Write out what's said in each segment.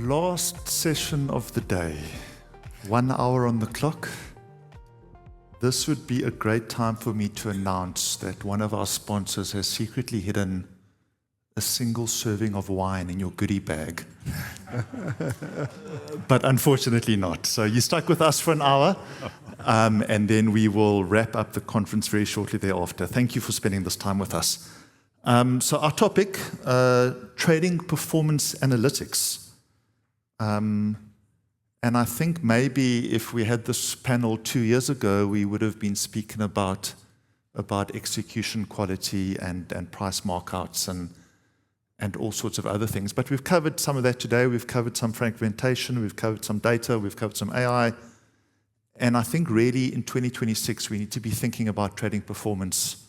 Last session of the day, 1 hour on the clock. This would be a great time for me to announce that one of our sponsors has secretly hidden a single serving of wine in your goodie bag. But unfortunately not. So you stuck with us for an hour, and then we will wrap up the conference very shortly thereafter. Thank you for spending this time with us. So our topic, trading performance analytics. And I think maybe if we had this panel 2 years ago, we would have been speaking about execution quality and price markouts and all sorts of other things. But we've covered some of that today. We've covered some fragmentation. We've covered some data. We've covered some AI. And I think really in 2026, we need to be thinking about trading performance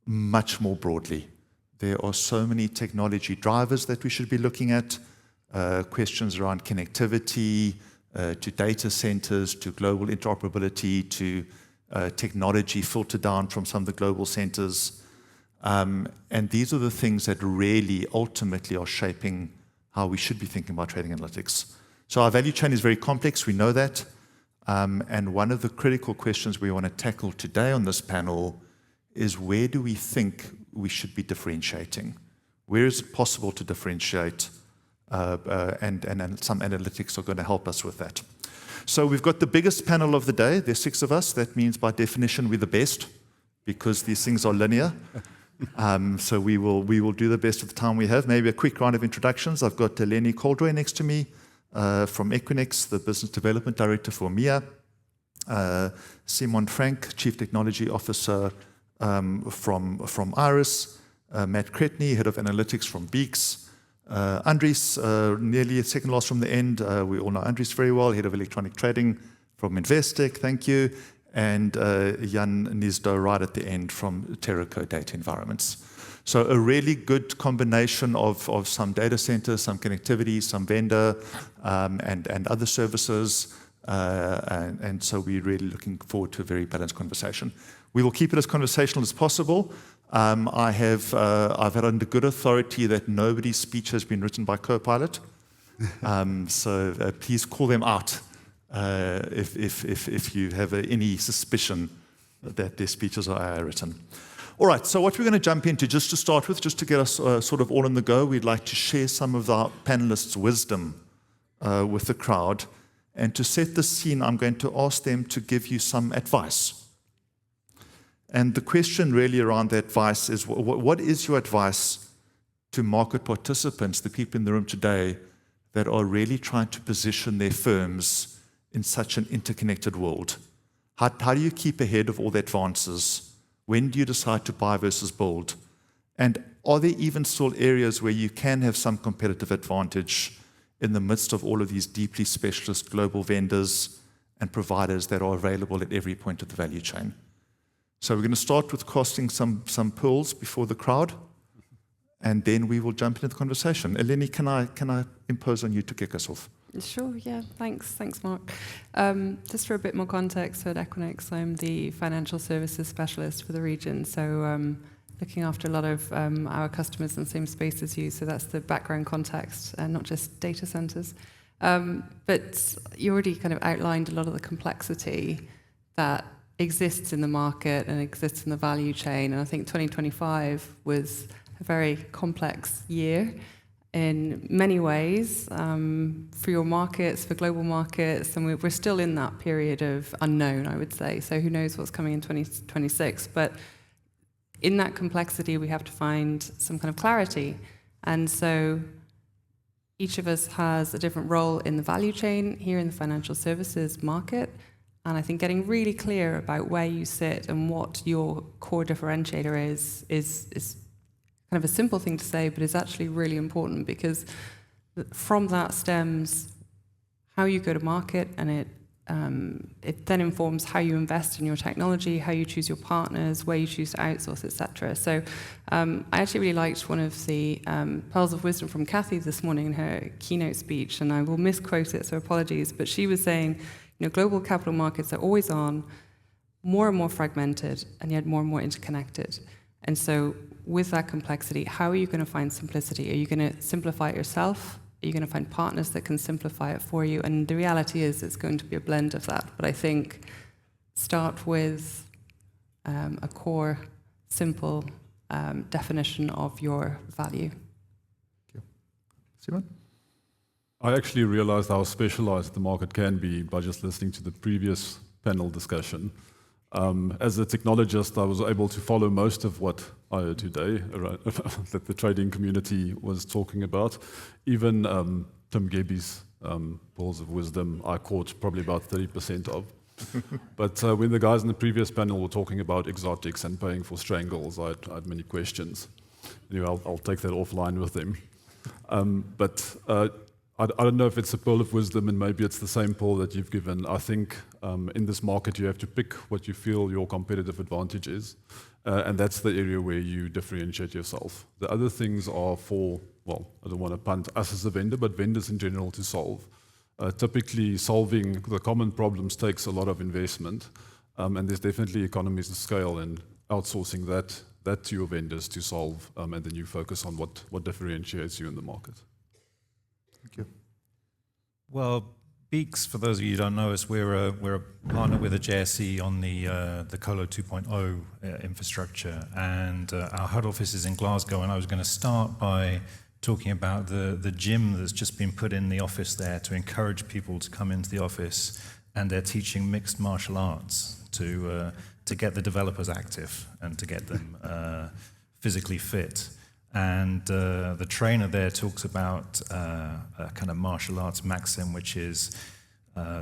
much more broadly. There are so many technology drivers that we should be looking at, questions around connectivity, to data centers, to global interoperability, to technology filtered down from some of the global centers. And these are the things that really ultimately are shaping how we should be thinking about trading analytics. So our value chain is very complex, we know that. And one of the critical questions we want to tackle today on this panel is, where do we think we should be differentiating? Where is it possible to differentiate? And some analytics are going to help us with that. So we've got the biggest panel of the day. There's 6 of us. That means by definition we're the best, because these things are linear. So we will do the best of the time we have. Maybe a quick round of introductions. I've got Lenny Coldroy next to me from Equinix, the Business Development Director for EMEA. Simon Frank, Chief Technology Officer from Iris. Matt Cretney, Head of Analytics from Beeks. Andries, nearly second last from the end. We all know Andries very well, Head of Electronic Trading from Investec, thank you. And Jan Nizdo right at the end from Terraco Data Environments. So a really good combination of some data centers, some connectivity, some vendor, and other services. And so we're really looking forward to a very balanced conversation. We will keep it as conversational as possible. I've had under good authority that nobody's speech has been written by Copilot. So please call them out if you have any suspicion that their speeches are AI written. All right, so what we're going to jump into, just to start with, just to get us sort of all on the go, we'd like to share some of our panelists' wisdom with the crowd. And to set the scene, I'm going to ask them to give you some advice. And the question really around that advice is, what is your advice to market participants, the people in the room today, that are really trying to position their firms in such an interconnected world? How do you keep ahead of all the advances? When do you decide to buy versus build? And are there even still areas where you can have some competitive advantage in the midst of all of these deeply specialist global vendors and providers that are available at every point of the value chain? So we're going to start with casting some pearls before the crowd, and then we will jump into the conversation. Eleni, can I impose on you to kick us off? Sure, yeah, thanks Mark. Just for a bit more context, at Equinix, I'm the financial services specialist for the region, so looking after a lot of our customers in the same space as you, so that's the background context, and not just data centers. But you already kind of outlined a lot of the complexity that exists in the market and exists in the value chain, and I think 2025 was a very complex year in many ways for your markets, for global markets, and we're still in that period of unknown, I would say. So who knows what's coming in 2026? But in that complexity, we have to find some kind of clarity. And so each of us has a different role in the value chain here in the financial services market. And I think getting really clear about where you sit and what your core differentiator is kind of a simple thing to say, but it's actually really important, because from that stems how you go to market, and it then informs how you invest in your technology, how you choose your partners, where you choose to outsource, etc. So I actually really liked one of the pearls of wisdom from Kathy this morning in her keynote speech, and I will misquote it, so apologies, but she was saying, global capital markets are always on, more and more fragmented, and yet more and more interconnected. And so with that complexity, how are you going to find simplicity? Are you going to simplify it yourself Are you going to find partners that can simplify it for you? And the reality is it's going to be a blend of that. But I think start with a core, simple definition of your value. Thank you. Simon? I actually realized how specialized the market can be by just listening to the previous panel discussion. As a technologist, I was able to follow most of what I heard today that the trading community was talking about. Even Tim Gebbe's balls of wisdom, I caught probably about 30% of. But when the guys in the previous panel were talking about exotics and paying for strangles, I had many questions. Anyway, I'll take that offline with them. I don't know if it's a pearl of wisdom, and maybe it's the same pearl that you've given. I think in this market you have to pick what you feel your competitive advantage is, and that's the area where you differentiate yourself. The other things are for, well, I don't want to punt us as a vendor, but vendors in general to solve. Typically, solving the common problems takes a lot of investment, and there's definitely economies of scale, and outsourcing that to your vendors to solve, and then you focus on what differentiates you in the market. Thank you. Well, Beeks, for those of you who don't know us, we're a partner with the JSE on the Colo 2.0 infrastructure, and our head office is in Glasgow. And I was going to start by talking about the gym that's just been put in the office there to encourage people to come into the office, and they're teaching mixed martial arts to get the developers active and to get them physically fit. And the trainer there talks about a kind of martial arts maxim, which is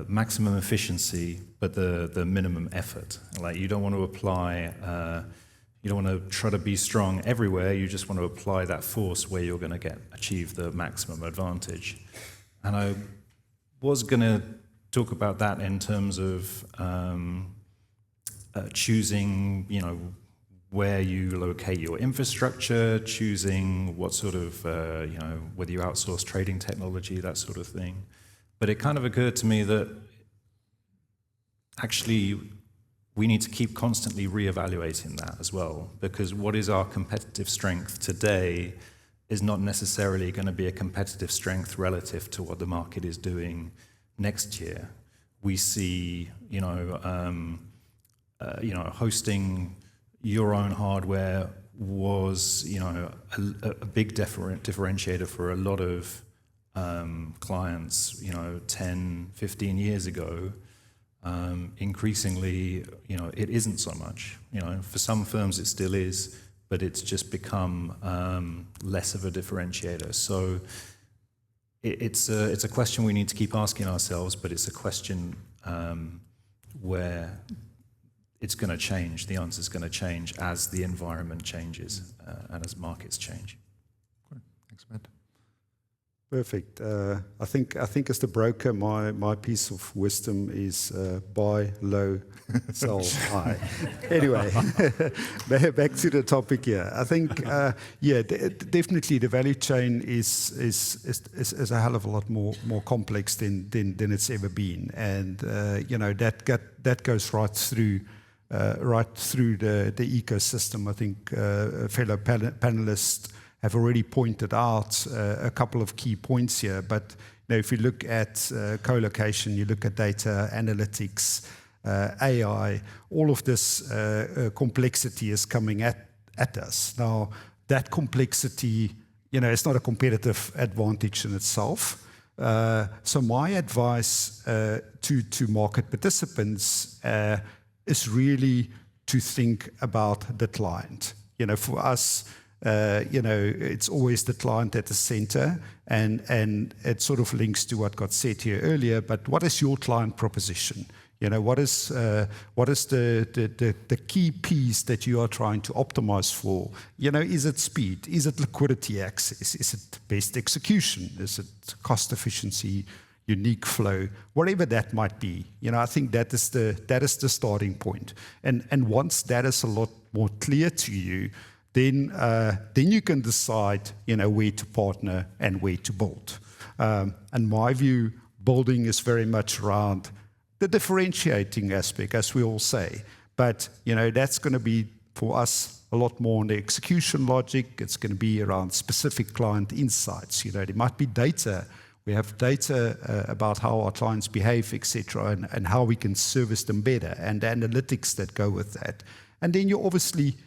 maximum efficiency, but the minimum effort. Like, you don't want to apply, you don't want to try to be strong everywhere. You just want to apply that force where you're going to achieve the maximum advantage. And I was going to talk about that in terms of choosing, where you locate your infrastructure, choosing what sort of, whether you outsource trading technology, that sort of thing. But it kind of occurred to me that actually we need to keep constantly reevaluating that as well, because what is our competitive strength today is not necessarily going to be a competitive strength relative to what the market is doing next year. We see, hosting your own hardware was, a big differentiator for a lot of clients, 10, 15 years ago. Increasingly, it isn't so much. For some firms it still is, but it's just become less of a differentiator. So it's a question we need to keep asking ourselves, but it's a question where it's going to change. The answer is going to change as the environment changes and as markets change. Great. Thanks, Matt. Perfect. I think as the broker, my piece of wisdom is buy low, sell high. Anyway, back to the topic here. I think, definitely the value chain is a hell of a lot more complex than it's ever been, and that goes right through the ecosystem. I think fellow panelists have already pointed out a couple of key points here. But if you look at co-location, you look at data analytics, AI, all of this complexity is coming at us. Now, that complexity, it's not a competitive advantage in itself. So my advice to market participants is really to think about the client. For us, it's always the client at the center, and it sort of links to what got said here earlier. But what is your client proposition? What is the key piece that you are trying to optimize for? Is it speed? Is it liquidity access? Is it best execution? Is it cost efficiency? Unique flow, whatever that might be. I think that is the starting point. And once that is a lot more clear to you, then you can decide, where to partner and where to build. And my view, building is very much around the differentiating aspect, as we all say. But that's going to be for us a lot more on the execution logic. It's going to be around specific client insights. There might be data. We have data about how our clients behave, etc., and how we can service them better, and the analytics that go with that. And then you obviously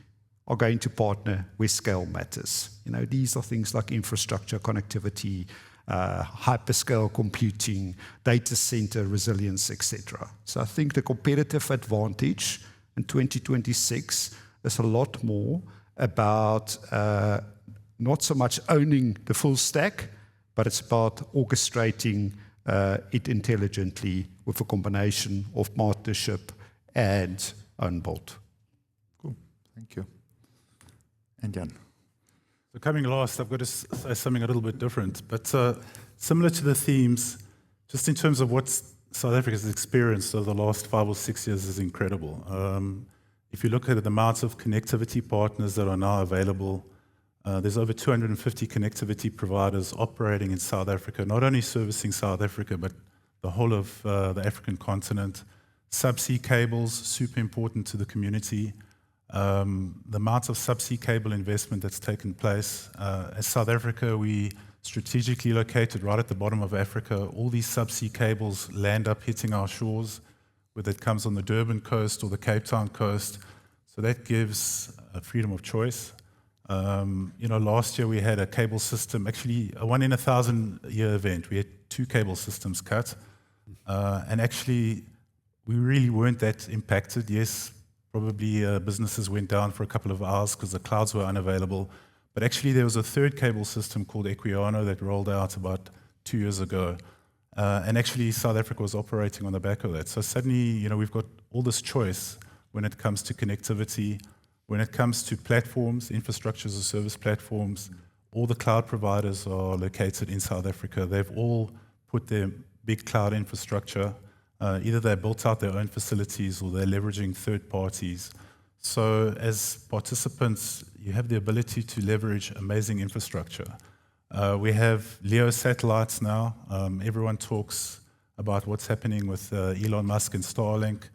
are going to partner where scale matters. These are things like infrastructure, connectivity, hyperscale computing, data center resilience, etc. So I think the competitive advantage in 2026 is a lot more about not so much owning the full stack, but it's about orchestrating it intelligently with a combination of partnership and own build. Cool, thank you. And Jan. So coming last, I've got to say something a little bit different, but similar to the themes, just in terms of what South Africa's experienced over the last 5 or 6 years is incredible. If you look at the amounts of connectivity partners that are now available, there's over 250 connectivity providers operating in South Africa, not only servicing South Africa, but the whole of the African continent. Subsea cables, super important to the community. The amount of subsea cable investment that's taken place. As South Africa, we strategically located right at the bottom of Africa. All these subsea cables land up hitting our shores, whether it comes on the Durban coast or the Cape Town coast. So that gives freedom of choice. Last year we had a cable system, actually a 1 in 1,000 year event. We had 2 cable systems cut. And actually, we really weren't that impacted. Yes, probably businesses went down for a couple of hours because the clouds were unavailable. But actually, there was a 3rd cable system called Equiano that rolled out about 2 years ago. And actually, South Africa was operating on the back of that. So suddenly, we've got all this choice when it comes to connectivity, when it comes to platforms, infrastructure as a service platforms. All the cloud providers are located in South Africa. They've all put their big cloud infrastructure. Either they built out their own facilities or they're leveraging third parties. So as participants, you have the ability to leverage amazing infrastructure. We have LEO satellites now. Everyone talks about what's happening with Elon Musk and Starlink.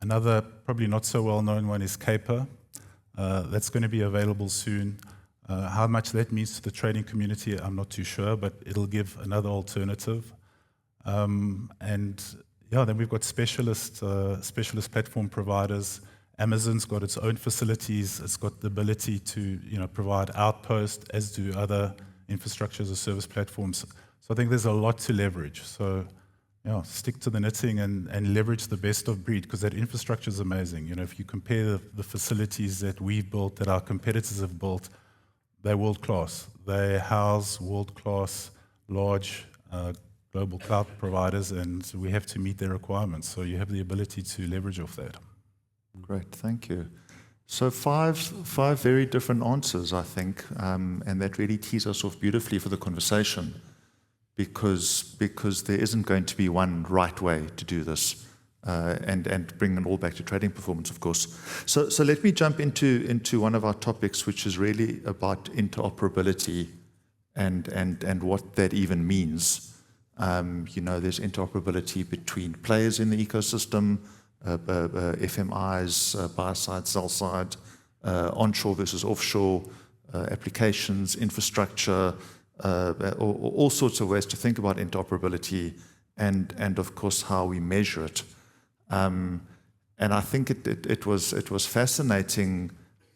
Another probably not so well-known one is Kuiper. That's going to be available soon. How much that means to the trading community, I'm not too sure, but it'll give another alternative. Then we've got specialist platform providers. Amazon's got its own facilities. It's got the ability to provide outposts, as do other infrastructure as a service platforms. So I think there's a lot to leverage. So stick to the knitting and leverage the best of breed, because that infrastructure is amazing. If you compare the facilities that we've built, that our competitors have built, they're world-class. They house world-class, large global cloud providers, and we have to meet their requirements. So you have the ability to leverage off that. Great, thank you. So five very different answers, I think, and that really tees us off beautifully for the conversation, because there isn't going to be one right way to do this, and bring it all back to trading performance, of course. So let me jump into one of our topics, which is really about interoperability and what that even means. There's interoperability between players in the ecosystem, FMIs, buy side, sell side, onshore versus offshore, applications, infrastructure, all sorts of ways to think about interoperability, and of course how we measure it. And I think it was fascinating.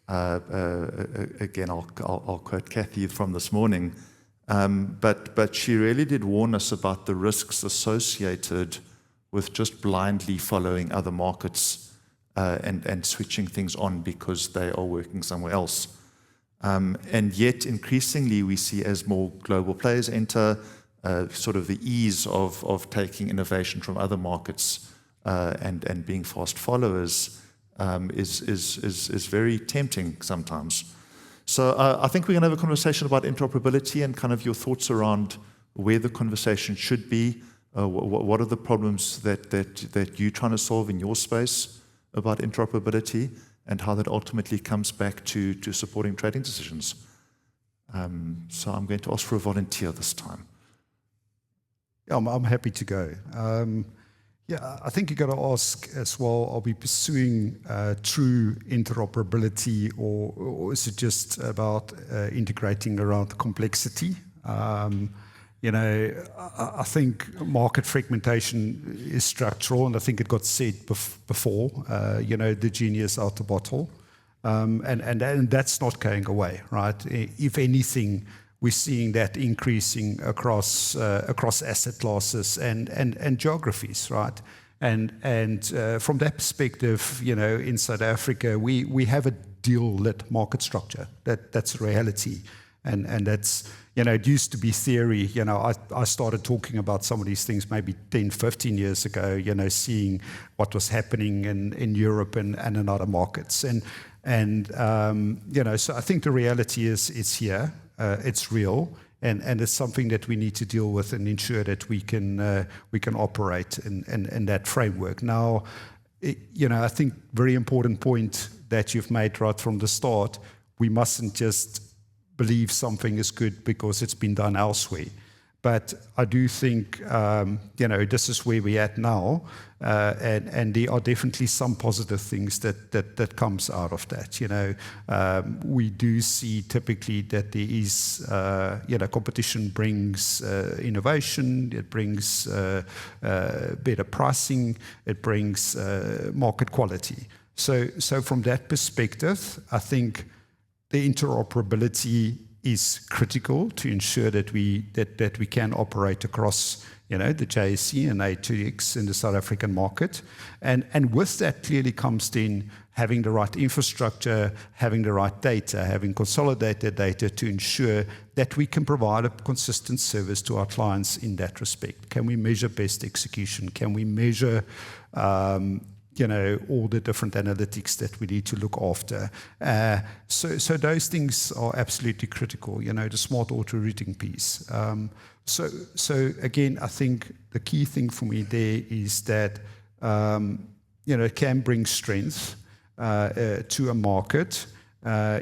Again, I'll quote Kathy from this morning, but she really did warn us about the risks associated with just blindly following other markets and switching things on because they are working somewhere else. And yet, increasingly, we see as more global players enter, sort of the ease of taking innovation from other markets and being fast followers is very tempting sometimes. So I think we're going to have a conversation about interoperability and kind of your thoughts around where the conversation should be. What are the problems that you're trying to solve in your space about interoperability, and how that ultimately comes back to supporting trading decisions? So I'm going to ask for a volunteer this time. I'm happy to go. Yeah, I think you got to ask as well, are we pursuing true interoperability, or is it just about integrating around complexity? I think market fragmentation is structural, and I think it got said before, the genie is out the bottle. And that's not going away, right? If anything, we're seeing that increasing across asset classes and geographies, right? And from that perspective, in South Africa, we have a deal-lit market structure. That's reality, and that's, it used to be theory. I started talking about some of these things maybe 10, 15 years ago. Seeing what was happening in Europe and in other markets, and so I think the reality is here. It's real, and it's something that we need to deal with and ensure that we can operate in that framework. Now, I think very important point that you've made right from the start. We mustn't just believe something is good because it's been done elsewhere. But I do think, this is where we're at now, and there are definitely some positive things that comes out of that. We do see typically that there is, competition brings innovation, it brings better pricing, it brings market quality. So from that perspective, I think the interoperability is critical to ensure that we can operate across, the JSE and A2X in the South African market. And with that clearly comes then having the right infrastructure, having the right data, having consolidated data to ensure that we can provide a consistent service to our clients in that respect. Can we measure best execution? Can we measure all the different analytics that we need to look after. So those things are absolutely critical, the smart auto routing piece. So again, I think the key thing for me there is that, it can bring strength to a market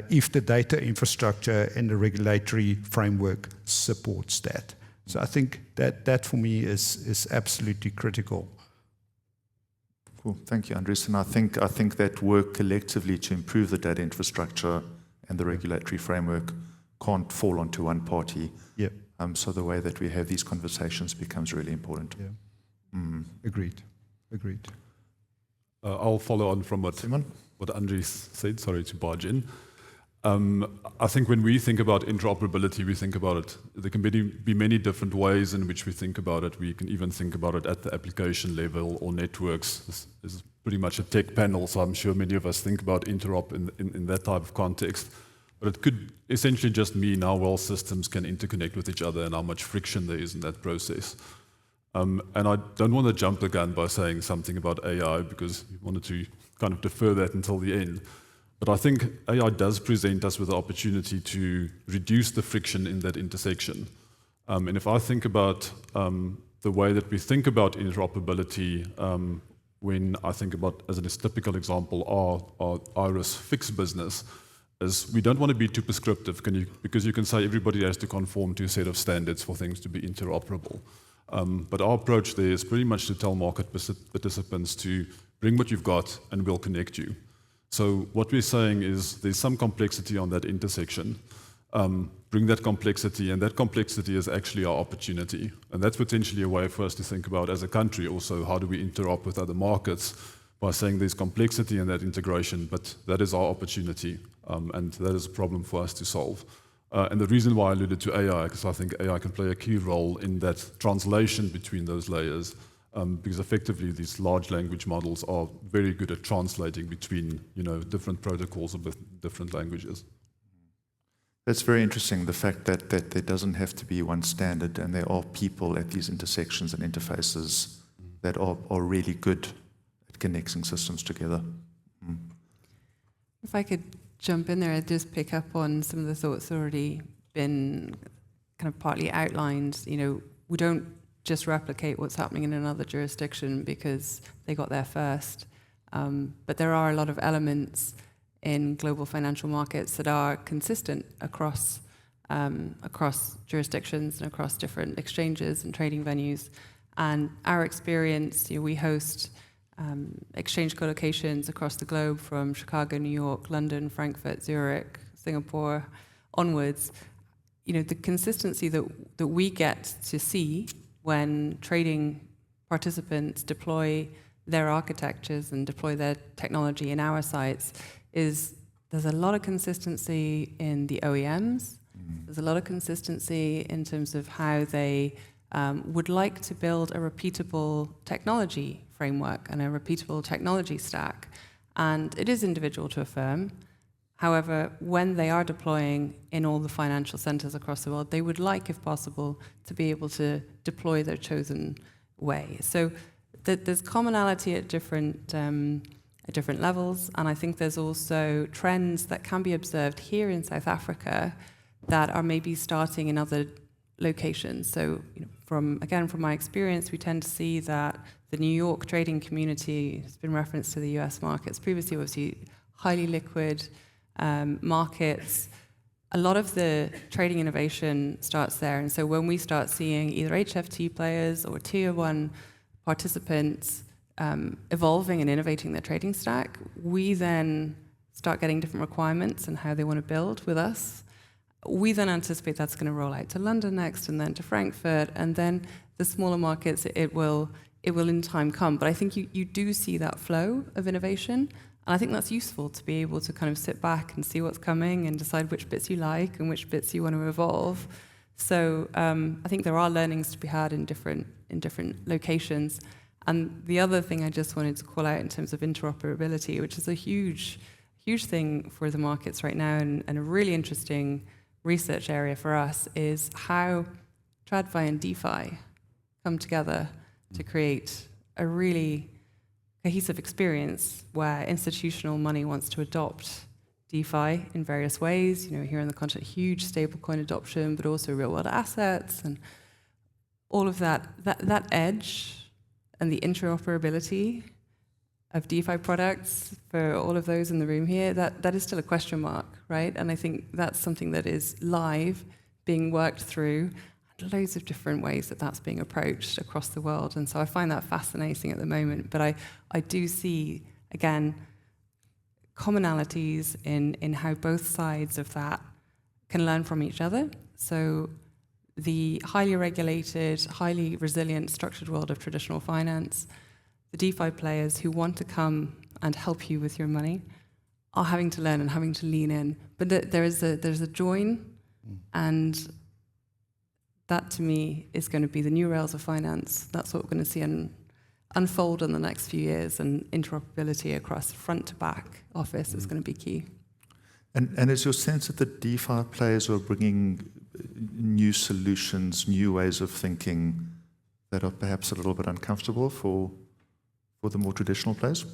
if the data infrastructure and the regulatory framework supports that. So I think that for me is absolutely critical. Cool. Thank you, Andries. And I think that work collectively to improve the data infrastructure and the regulatory framework can't fall onto one party. Yeah. So the way that we have these conversations becomes really important. Yeah. Agreed. I'll follow on from what Andries said. Sorry to barge in. I think when we think about interoperability, we think about it. There can be many different ways in which we think about it. We can even think about it at the application level or networks. This is pretty much a tech panel, so I'm sure many of us think about interop in that type of context. But it could essentially just mean how well systems can interconnect with each other and how much friction there is in that process. And I don't want to jump the gun by saying something about AI because we wanted to kind of defer that until the end. But I think AI does present us with the opportunity to reduce the friction in that intersection. And if I think about the way that we think about interoperability, when I think about, as a typical example, our Iris Fix business, is we don't want to be too prescriptive, because you can say everybody has to conform to a set of standards for things to be interoperable. But our approach there is pretty much to tell market participants to bring what you've got and we'll connect you. So what we're saying is there's some complexity on that intersection. Bring that complexity, and that complexity is actually our opportunity. And that's potentially a way for us to think about as a country also, how do we interop with other markets by saying there's complexity in that integration, but that is our opportunity, and that is a problem for us to solve. And the reason why I alluded to AI, because I think AI can play a key role in that translation between those layers, because effectively these large language models are very good at translating between different protocols with different languages. That's very interesting, the fact that there doesn't have to be one standard, and there are people at these intersections and interfaces that are really good at connecting systems together. If I could jump in there, I'd just pick up on some of the thoughts already been kind of partly outlined. We don't just replicate what's happening in another jurisdiction because they got there first. But there are a lot of elements in global financial markets that are consistent across jurisdictions and across different exchanges and trading venues. And our experience, we host exchange co-locations across the globe from Chicago, New York, London, Frankfurt, Zurich, Singapore, onwards. The consistency that we get to see when trading participants deploy their architectures and deploy their technology in our sites is there's a lot of consistency in the OEMs. There's a lot of consistency in terms of how they would like to build a repeatable technology framework and a repeatable technology stack. And it is individual to a firm. However, when they are deploying in all the financial centers across the world, they would like, if possible, to be able to deploy their chosen way. So there's commonality at different levels, and I think there's also trends that can be observed here in South Africa that are maybe starting in other locations. So, from my experience, we tend to see that the New York trading community has been referenced to the US markets previously, obviously highly liquid markets. A lot of the trading innovation starts there, and so when we start seeing either HFT players or tier one participants evolving and innovating their trading stack, we then start getting different requirements and how they want to build with us. We then anticipate that's going to roll out to London next, and then to Frankfurt, and then the smaller markets, it will in time come. But I think you do see that flow of innovation, and I think that's useful to be able to kind of sit back and see what's coming and decide which bits you like and which bits you want to evolve. So I think there are learnings to be had in different locations. And the other thing I just wanted to call out in terms of interoperability, which is a huge thing for the markets right now, and a really interesting research area for us, is how TradFi and DeFi come together to create a really cohesive experience where institutional money wants to adopt DeFi in various ways. Here in the continent, huge stablecoin adoption, but also real-world assets and all of that. That edge and the interoperability of DeFi products for all of those in the room here, that is still a question mark, right? And I think that's something that is live, being worked through, and loads of different ways that that's being approached across the world. And so I find that fascinating at the moment. But I do see, again, commonalities in how both sides of that can learn from each other. So the highly regulated, highly resilient, structured world of traditional finance, the DeFi players who want to come and help you with your money are having to learn and having to lean in. But there's a join, and that to me is going to be the new rails of finance. That's what we're going to see unfold in the next few years, and interoperability across front to back office is going to be key. And is your sense that the DeFi players are bringing new solutions, new ways of thinking that are perhaps a little bit uncomfortable for the more traditional players?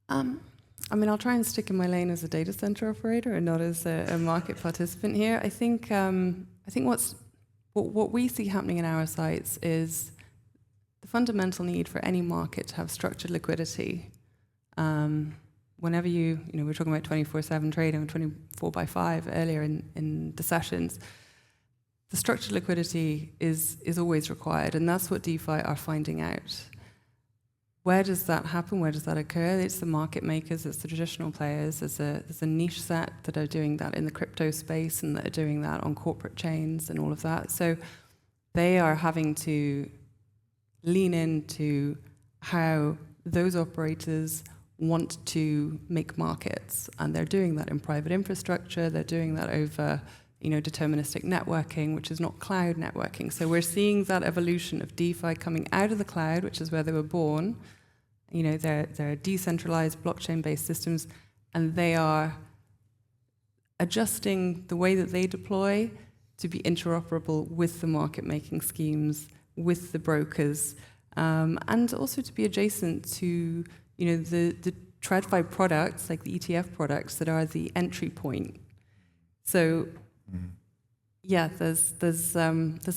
I'll try and stick in my lane as a data center operator and not as a market participant here. I think what we see happening in our sites is the fundamental need for any market to have structured liquidity. Whenever we were talking about 24/7 trading, 24/5 earlier in the sessions, the structured liquidity is always required, and that's what DeFi are finding out. Where does that happen? Where does that occur? It's the market makers, it's the traditional players. There's a niche set that are doing that in the crypto space and that are doing that on corporate chains and all of that. So they are having to lean into how those operators want to make markets, and they're doing that in private infrastructure. They're doing that over deterministic networking, which is not cloud networking. So we're seeing that evolution of DeFi coming out of the cloud, which is where they were born. They're decentralized blockchain-based systems, and they are adjusting the way that they deploy to be interoperable with the market-making schemes, with the brokers, and also to be adjacent to the TradFi products, like the ETF products, that are the entry point. So yeah, there's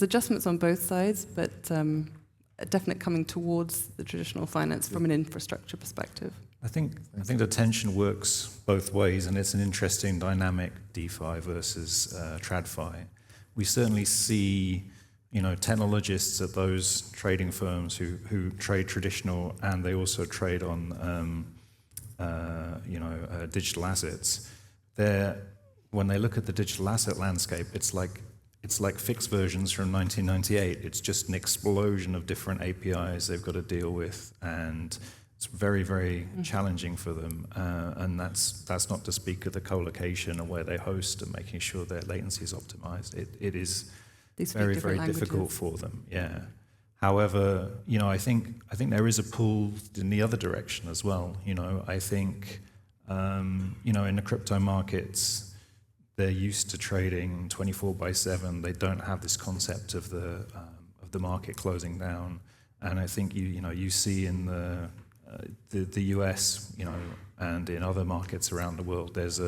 adjustments on both sides, but a definite coming towards the traditional finance from an infrastructure perspective. I think the tension works both ways, and it's an interesting dynamic, DeFi versus TradFi. We certainly see technologists at those trading firms who trade traditional, and they also trade on digital assets. When they look at the digital asset landscape, it's like fixed versions from 1998. It's just an explosion of different APIs they've got to deal with, and it's very, very challenging for them. And that's not to speak of the co-location and where they host and making sure their latency is optimized. It is very, very difficult for them. Yeah. However, I think there is a pull in the other direction as well. I think in the crypto markets, they're used to trading 24/7. They don't have this concept of the market closing down. And I think you see in the US, and in other markets around the world, there's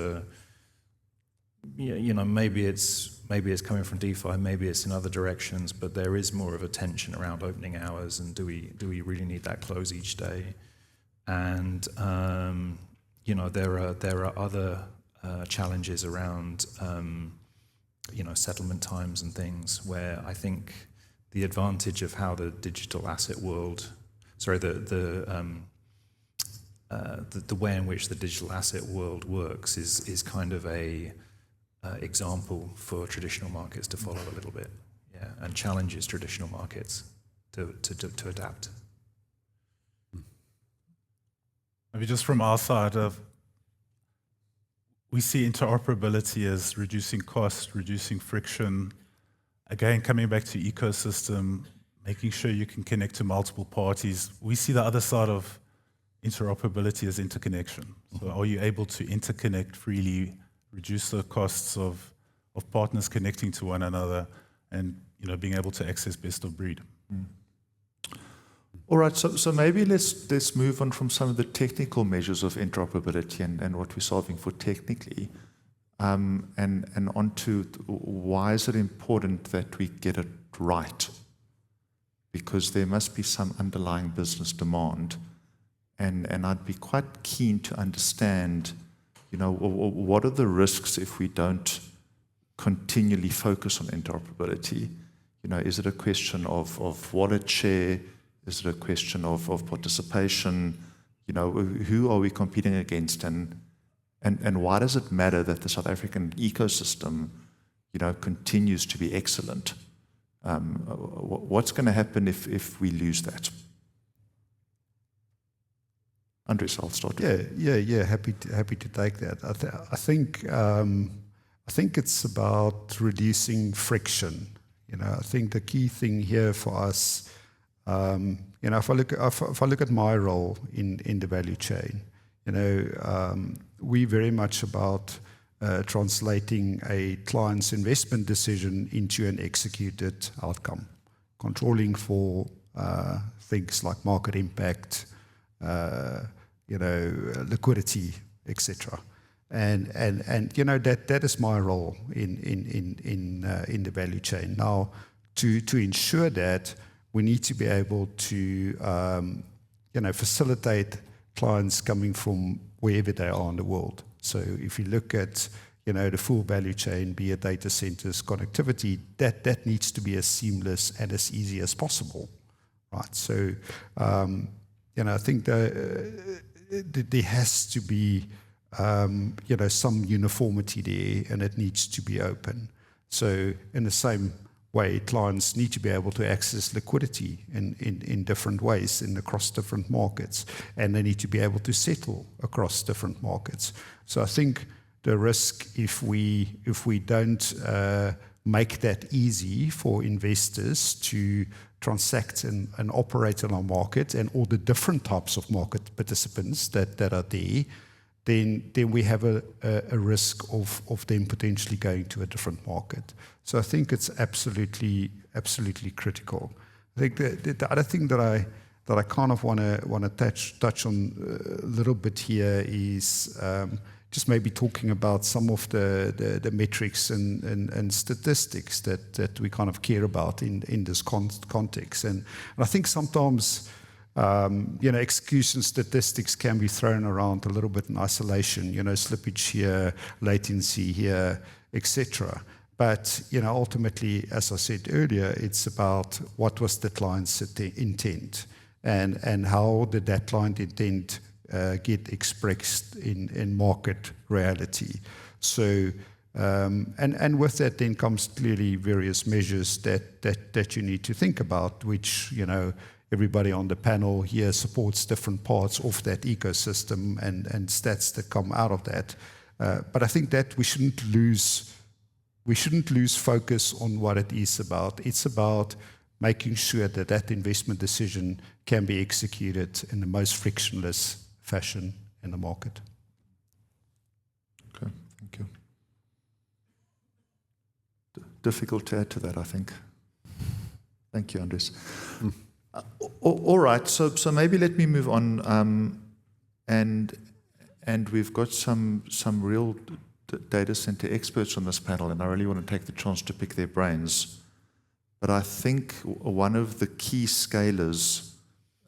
maybe it's coming from DeFi, maybe it's in other directions, but there is more of a tension around opening hours and do we really need that close each day? And there are other challenges around settlement times and things, where I think the advantage of how the digital asset world, the way in which the digital asset world works is kind of a example for traditional markets to follow a little bit, and challenges traditional markets to adapt. Maybe just from our side, we see interoperability as reducing cost, reducing friction. Again, coming back to ecosystem, making sure you can connect to multiple parties. We see the other side of interoperability as interconnection. So are you able to interconnect freely, reduce the costs of partners connecting to one another, and being able to access best of breed? All right, so maybe let's move on from some of the technical measures of interoperability and what we're solving for technically, and on to why is it important that we get it right? Because there must be some underlying business demand, and I'd be quite keen to understand, what are the risks if we don't continually focus on interoperability? Is it a question of wallet share? Is it a question of participation? Who are we competing against, and why does it matter that the South African ecosystem, continues to be excellent? What's going to happen if we lose that? Andres, I'll start. Yeah. Happy to take that. I think it's about reducing friction. I think the key thing here for us. If I look at my role in the value chain, we very much about translating a client's investment decision into an executed outcome, controlling for things like market impact, liquidity, etc. And that is my role in the value chain. Now, to ensure that, we need to be able to, facilitate clients coming from wherever they are in the world. So if you look at, the full value chain, be it data centers, connectivity, that needs to be as seamless and as easy as possible, right? So, I think there has to be, some uniformity there, and it needs to be open. So in the same way, clients need to be able to access liquidity in different ways across different markets, and they need to be able to settle across different markets. So I think the risk, if we don't make that easy for investors to transact and operate in our market, and all the different types of market participants that are there, then we have a risk of them potentially going to a different market. So I think it's absolutely critical. I think the other thing that I kind of want to touch on a little bit here is just maybe talking about some of the metrics and statistics that we kind of care about in this context. And I think sometimes execution statistics can be thrown around a little bit in isolation, slippage here, latency here, etc. But ultimately, as I said earlier, it's about what was the client's intent, and how did that client intent get expressed in market reality. So, and with that then comes clearly various measures that you need to think about, which everybody on the panel here supports different parts of that ecosystem and stats that come out of that. But I think that we shouldn't lose focus on what it is about. It's about making sure that that investment decision can be executed in the most frictionless fashion in the market. Okay, thank you. Difficult to add to that, I think. Thank you, Andres. All right, so maybe let me move on, and we've got some real data center experts on this panel, and I really want to take the chance to pick their brains. But I think one of the key scalers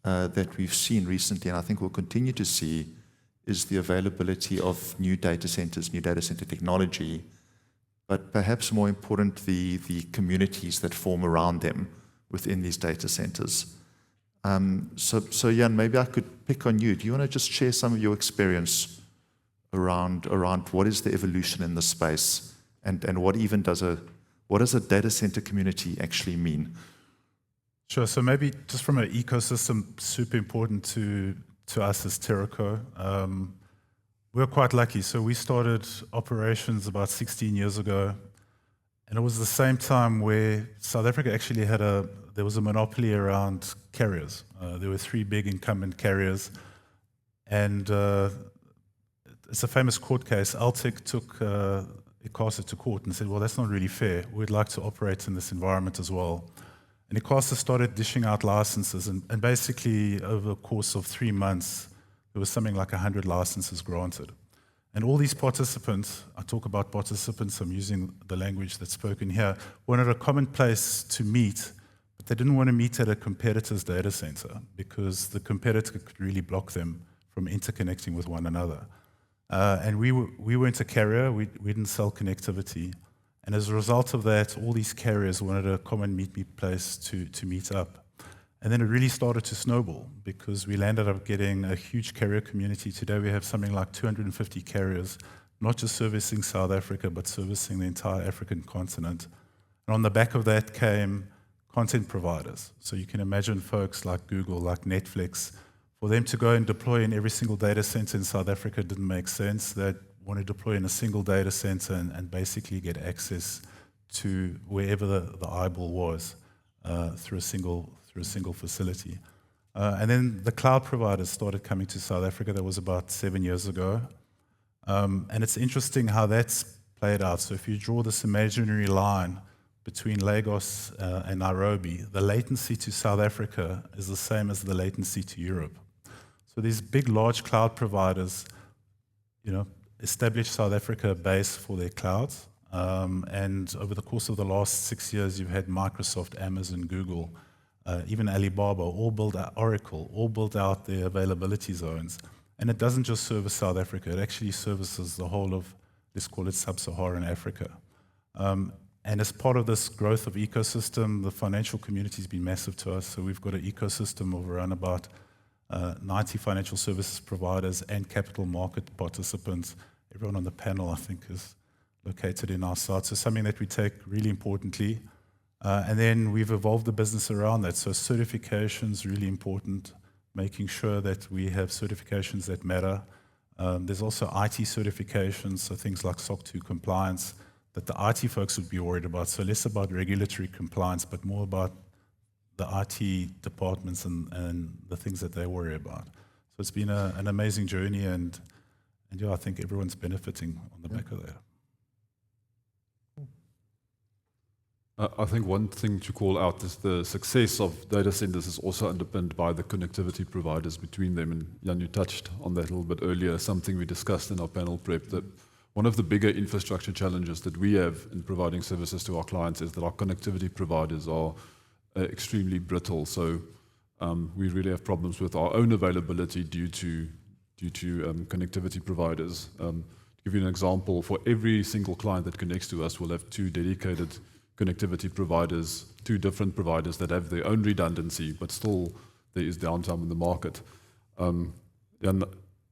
that we've seen recently, and I think we'll continue to see, is the availability of new data centers, new data center technology, but perhaps more important, the communities that form around them within these data centers. So Jan, maybe I could pick on you. Do you want to just share some of your experience around what is the evolution in the space, and what does a data center community actually mean? Sure. So maybe just from an ecosystem, super important to us as Terraco. We're quite lucky. So we started operations about 16 years ago, and it was the same time where South Africa actually there was a monopoly around carriers. There were 3 big incumbent carriers, and it's a famous court case. Altec took ICASA to court and said, well, that's not really fair. We'd like to operate in this environment as well. And ICASA started dishing out licenses, and basically over the course of 3 months, there was something like 100 licenses granted. And all these participants, I talk about participants, I'm using the language that's spoken here, wanted a common place to meet, but they didn't want to meet at a competitor's data center because the competitor could really block them from interconnecting with one another. And we weren't a carrier, we didn't sell connectivity. And as a result of that, all these carriers wanted a common meet-me place to meet up. And then it really started to snowball because we landed up getting a huge carrier community. Today we have something like 250 carriers, not just servicing South Africa, but servicing the entire African continent. And on the back of that came content providers. So you can imagine folks like Google, like Netflix, for them to go and deploy in every single data center in South Africa didn't make sense. They want to deploy in a single data center and basically get access to wherever the eyeball was through a single facility. And then the cloud providers started coming to South Africa. That was about 7 years ago. And it's interesting how that's played out. So if you draw this imaginary line between Lagos and Nairobi, the latency to South Africa is the same as the latency to Europe. So these big, large cloud providers, established South Africa a base for their clouds. And over the course of the last 6 years, you've had Microsoft, Amazon, Google, even Alibaba, all build out, Oracle, all build out their availability zones. And it doesn't just service South Africa, it actually services the whole of, let's call it sub-Saharan Africa. And as part of this growth of ecosystem, the financial community has been massive to us. So we've got an ecosystem of around about 90 financial services providers and capital market participants. Everyone on the panel, I think, is located in our site. So something that we take really importantly. And then we've evolved the business around that. So certifications really important, making sure that we have certifications that matter. There's also IT certifications, so things like SOC 2 compliance that the IT folks would be worried about. So less about regulatory compliance, but more about the IT departments and the things that they worry about. So it's been an amazing journey, and yeah, I think everyone's benefiting on the back of that. I think one thing to call out is the success of data centers is also underpinned by the connectivity providers between them. And Jan, you touched on that a little bit earlier, something we discussed in our panel prep, that one of the bigger infrastructure challenges that we have in providing services to our clients is that our connectivity providers are extremely brittle. So we really have problems with our own availability due to connectivity providers. Do give you an example, for every single client that connects to us, we'll have 2 dedicated connectivity providers, 2 different providers that have their own redundancy, but still there is downtime in the market. And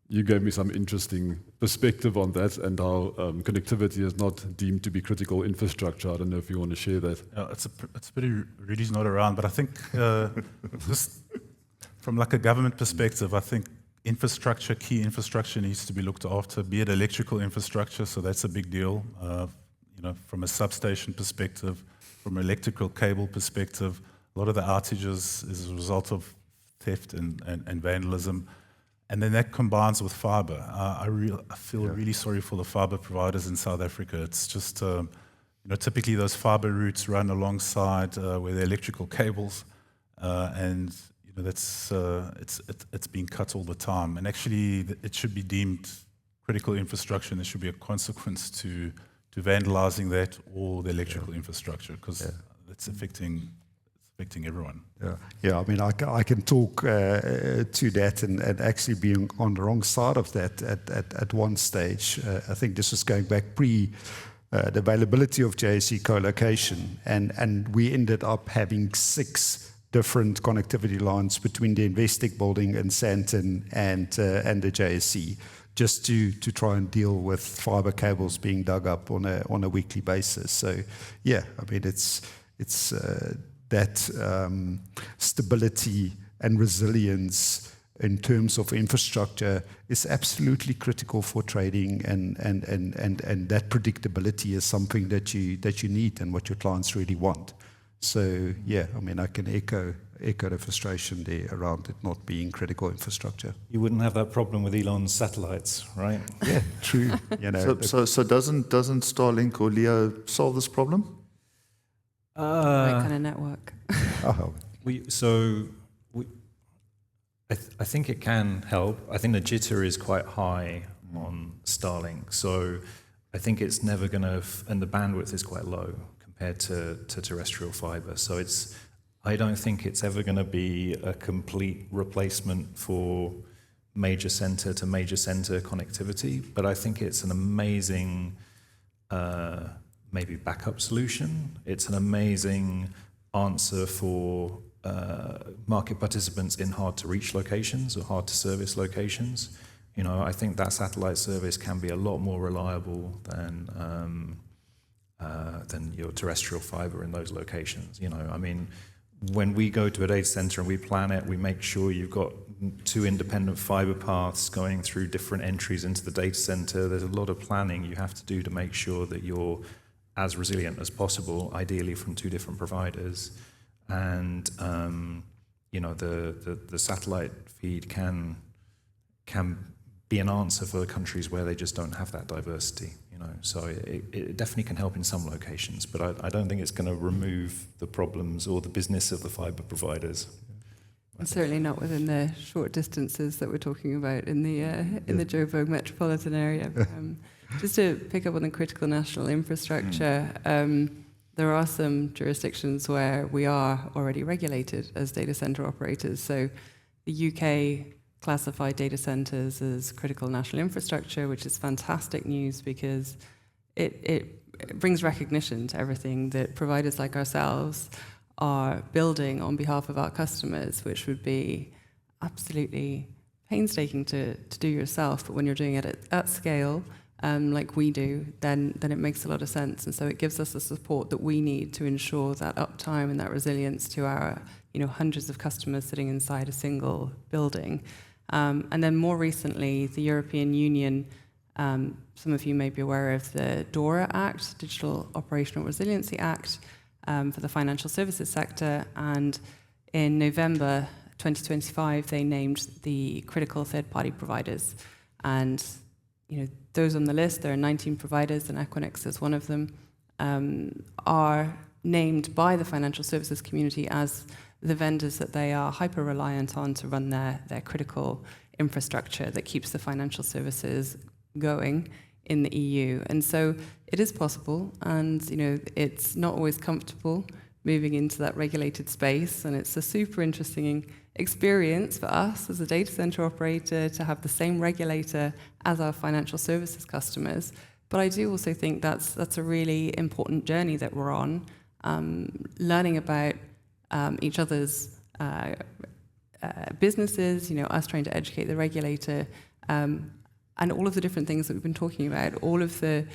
you gave me some interesting perspective on that and how connectivity is not deemed to be critical infrastructure. I don't know if you want to share that. It's a pity Rudy's not around, but I think just from like a government perspective, I think infrastructure, key infrastructure needs to be looked after, be it electrical infrastructure, so that's a big deal. From a substation perspective, from an electrical cable perspective, a lot of the outages is a result of theft and vandalism. And then that combines with fiber. I feel really sorry for the fiber providers in South Africa. It's just, typically those fiber routes run alongside where the electrical cables, and that's it's being cut all the time. And actually, it should be deemed critical infrastructure, and there should be a consequence to vandalizing that or the electrical infrastructure, because it's affecting everyone. I mean, I can talk to that and actually being on the wrong side of that at one stage. I think this was going back pre the availability of JSE co-location, and we ended up having 6 different connectivity lines between the Investec building in Sandton and the JSE, just to try and deal with fiber cables being dug up on a weekly basis. So I mean, it's that stability and resilience in terms of infrastructure is absolutely critical for trading, and that predictability is something that you need and what your clients really want. So I mean, I can echo the frustration there around it not being critical infrastructure. You wouldn't have that problem with Elon's satellites, right? Yeah, true. So doesn't Starlink or LEO solve this problem? Right kind of network. I think it can help. I think the jitter is quite high on Starlink, so I think it's never going to, and the bandwidth is quite low compared to terrestrial fiber. So I don't think it's ever going to be a complete replacement for major center to major center connectivity, but I think it's an amazing maybe backup solution. It's an amazing answer for market participants in hard-to-reach locations or hard-to-service locations. I think that satellite service can be a lot more reliable than your terrestrial fiber in those locations. I mean, when we go to a data center and we plan it, we make sure you've got 2 independent fiber paths going through different entries into the data center. There's a lot of planning you have to do to make sure that you're as resilient as possible, ideally from 2 different providers. And the satellite feed can be an answer for the countries where they just don't have that diversity. So it definitely can help in some locations, but I don't think it's going to remove the problems or the business of the fiber providers. And certainly not within the short distances that we're talking about in the Joburg metropolitan area. Just to pick up on the critical national infrastructure, there are some jurisdictions where we are already regulated as data center operators. So the UK classified data centers as critical national infrastructure, which is fantastic news because it brings recognition to everything that providers like ourselves are building on behalf of our customers, which would be absolutely painstaking to do yourself. But when you're doing it at scale, like we do, then it makes a lot of sense. And so it gives us the support that we need to ensure that uptime and that resilience to our hundreds of customers sitting inside a single building. And then more recently, the European Union, some of you may be aware of the DORA Act, Digital Operational Resiliency Act, for the financial services sector. And in November 2025, they named the critical third-party providers. And those on the list, there are 19 providers, and Equinix is one of them, are named by the financial services community as the vendors that they are hyper-reliant on to run their critical infrastructure that keeps the financial services going in the EU. And so it is possible, and it's not always comfortable moving into that regulated space, and it's a super interesting experience for us as a data center operator to have the same regulator as our financial services customers. But I do also think that's a really important journey that we're on, learning about each other's businesses, us trying to educate the regulator, and all of the different things that we've been talking about, all of the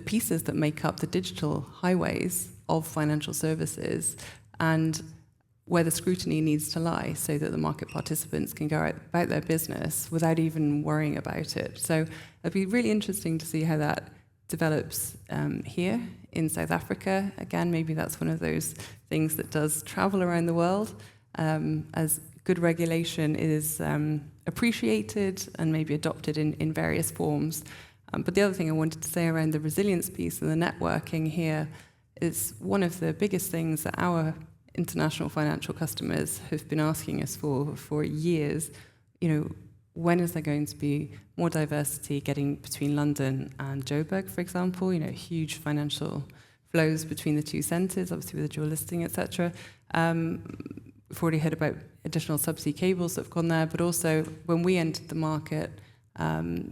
pieces that make up the digital highways of financial services, and where the scrutiny needs to lie so that the market participants can go about their business without even worrying about it. So it'd be really interesting to see how that develops here in South Africa. Again, maybe that's one of those things that does travel around the world, as good regulation is appreciated and maybe adopted in various forms. But the other thing I wanted to say around the resilience piece and the networking here is one of the biggest things that our international financial customers have been asking us for years. When is there going to be more diversity getting between London and Joburg, for example? Huge financial flows between the two centres, obviously with the dual listing, etc. We've already heard about additional subsea cables that have gone there, but also when we entered the market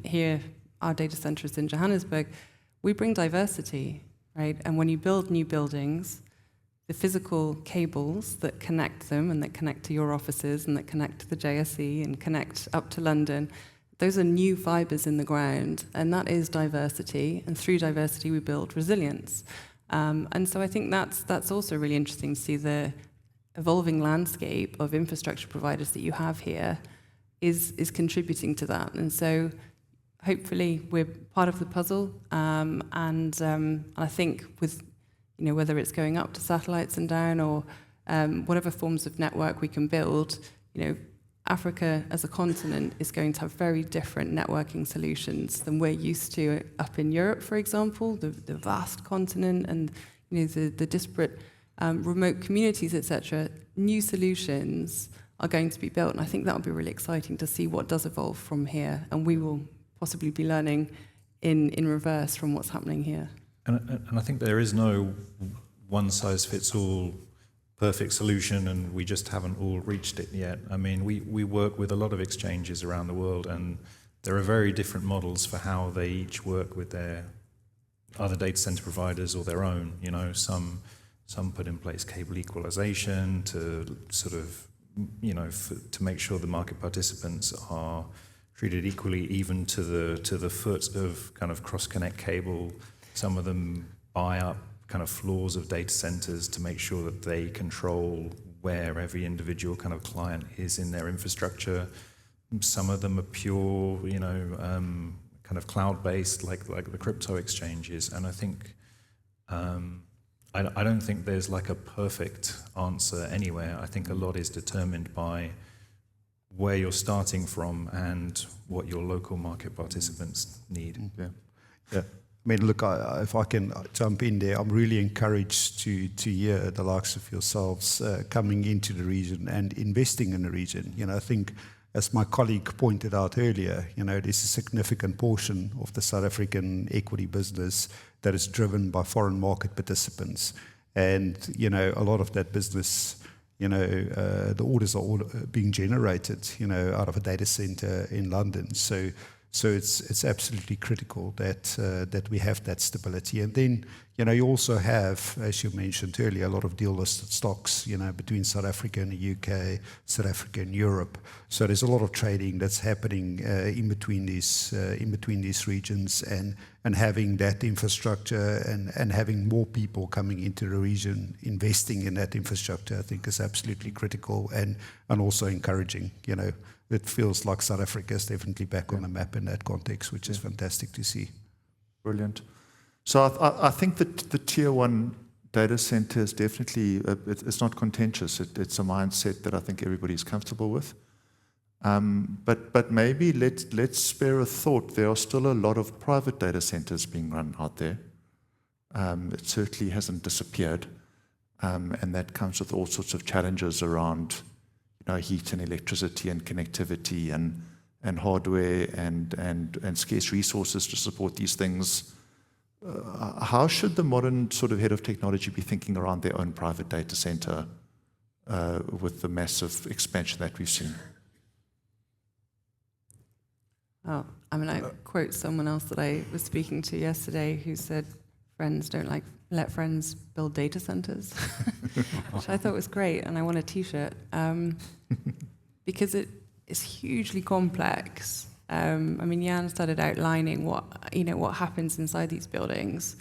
here, our data centre is in Johannesburg, we bring diversity, right? And when you build new buildings, the physical cables that connect them and that connect to your offices and that connect to the JSE and connect up to London, those are new fibres in the ground, and that is diversity. And through diversity, we build resilience. And so I think that's also really interesting to see the evolving landscape of infrastructure providers that you have here is contributing to that. And so hopefully we're part of the puzzle. And I think with whether it's going up to satellites and down or whatever forms of network we can build, Africa as a continent is going to have very different networking solutions than we're used to up in Europe, for example, the vast continent and the disparate remote communities, etc. New solutions are going to be built, and I think that will be really exciting to see what does evolve from here, and we will possibly be learning in reverse from what's happening here. And I think there is no one-size-fits-all perfect solution, and we just haven't all reached it yet. I mean, we work with a lot of exchanges around the world, and there are very different models for how they each work with their other data center providers or their own. Some put in place cable equalization to sort of, to make sure the market participants are treated equally, even to the foot of kind of cross-connect cable. Some of them buy up kind of floors of data centers to make sure that they control where every individual kind of client is in their infrastructure. Some of them are pure, kind of cloud-based, like the crypto exchanges. And I think, I don't think there's like a perfect answer anywhere. I think a lot is determined by where you're starting from and what your local market participants need. Yeah. I mean, look, if I can jump in there, I'm really encouraged to hear the likes of yourselves coming into the region and investing in the region. I think, as my colleague pointed out earlier, there's a significant portion of the South African equity business that is driven by foreign market participants. And, a lot of that business, the orders are all being generated, out of a data center in London. So it's absolutely critical that we have that stability. And then, you also have, as you mentioned earlier, a lot of deal-listed stocks, between South Africa and the UK, South Africa and Europe. So there's a lot of trading that's happening in between these regions, and having that infrastructure and having more people coming into the region, investing in that infrastructure, I think is absolutely critical and also encouraging. It feels like South Africa is definitely back on the map in that context, which is fantastic to see. Brilliant. So I think that the tier one data center is definitely, it's not contentious. It's a mindset that I think everybody's comfortable with. But maybe let's spare a thought. There are still a lot of private data centers being run out there. It certainly hasn't disappeared. And that comes with all sorts of challenges around heat and electricity and connectivity and hardware and scarce resources to support these things. How should the modern sort of head of technology be thinking around their own private data center with the massive expansion that we've seen. Oh, I mean, I quote someone else that I was speaking to yesterday who said, friends don't let friends build data centers, which I thought was great, and I want a T-shirt, because it is hugely complex. I mean, Jan started outlining what happens inside these buildings.